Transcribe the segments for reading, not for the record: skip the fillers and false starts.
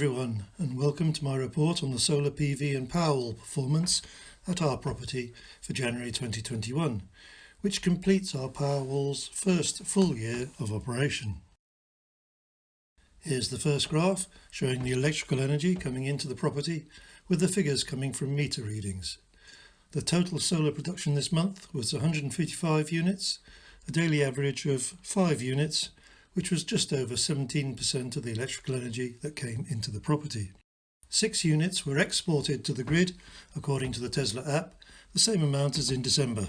everyone, and welcome to my report on the solar PV and Powerwall performance at our property for January 2021, which completes our Powerwall's first full year of operation. Here's the first graph showing the electrical energy coming into the property with the figures coming from meter readings. The total solar production this month was 155 units, a daily average of 5 units, which was just over 17% of the electrical energy that came into the property. 6 units were exported to the grid according to the Tesla app, the same amount as in December.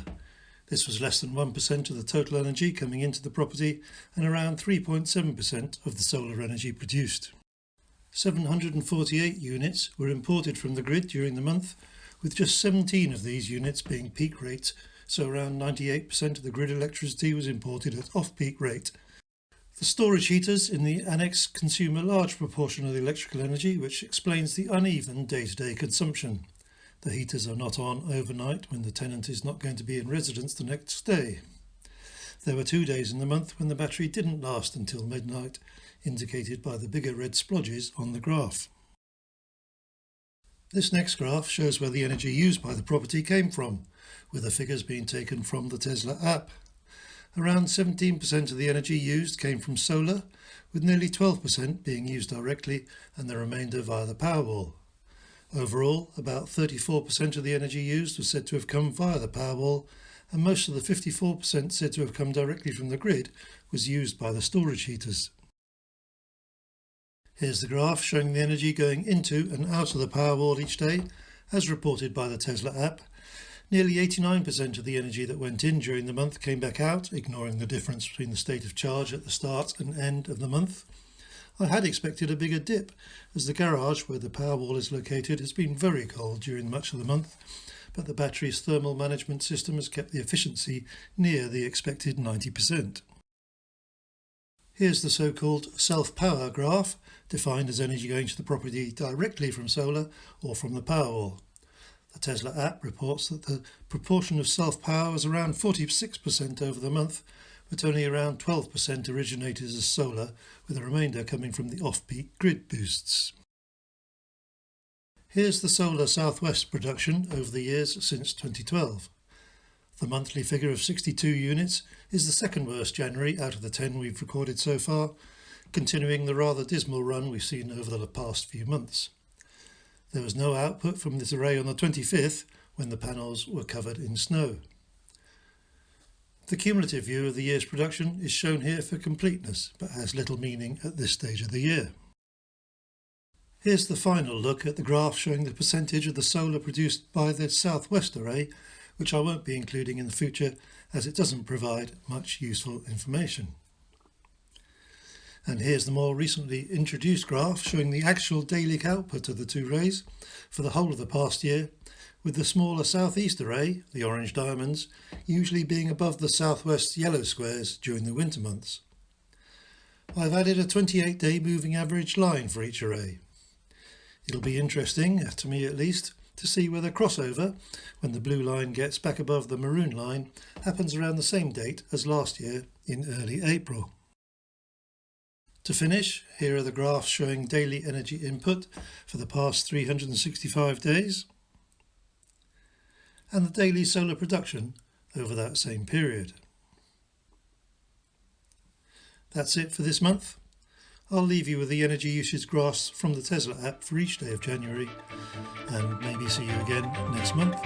This was less than 1% of the total energy coming into the property and around 3.7% of the solar energy produced. 748 units were imported from the grid during the month, with just 17 of these units being peak rate, so around 98% of the grid electricity was imported at off-peak rate. The storage heaters in the annex consume a large proportion of the electrical energy, which explains the uneven day-to-day consumption. The heaters are not on overnight when the tenant is not going to be in residence the next day. There were 2 days in the month when the battery didn't last until midnight, indicated by the bigger red splodges on the graph. This next graph shows where the energy used by the property came from, with the figures being taken from the Tesla app. Around 17% of the energy used came from solar, with nearly 12% being used directly and the remainder via the Powerwall. Overall, about 34% of the energy used was said to have come via the Powerwall, and most of the 54% said to have come directly from the grid was used by the storage heaters. Here's the graph showing the energy going into and out of the Powerwall each day, as reported by the Tesla app. Nearly 89% of the energy that went in during the month came back out, ignoring the difference between the state of charge at the start and end of the month. I had expected a bigger dip, as the garage where the Powerwall is located has been very cold during much of the month, but the battery's thermal management system has kept the efficiency near the expected 90%. Here's the so-called self-power graph, defined as energy going to the property directly from solar or from the Powerwall. The Tesla app reports that the proportion of self-power was around 46% over the month, but only around 12% originated as solar, with the remainder coming from the off-peak grid boosts. Here's the solar southwest production over the years since 2012. The monthly figure of 62 units is the second worst January out of the 10 we've recorded so far, continuing the rather dismal run we've seen over the past few months. There was no output from this array on the 25th, when the panels were covered in snow. The cumulative view of the year's production is shown here for completeness, but has little meaning at this stage of the year. Here's the final look at the graph showing the percentage of the solar produced by the southwest array, which I won't be including in the future as it doesn't provide much useful information. And here's the more recently introduced graph showing the actual daily output of the two arrays for the whole of the past year, with the smaller southeast array, the orange diamonds, usually being above the southwest yellow squares during the winter months. I've added a 28-day moving average line for each array. It'll be interesting, to me at least, to see whether crossover, when the blue line gets back above the maroon line, happens around the same date as last year in early April. To finish, here are the graphs showing daily energy input for the past 365 days and the daily solar production over that same period. That's it for this month. I'll leave you with the energy usage graphs from the Tesla app for each day of January, and maybe see you again next month.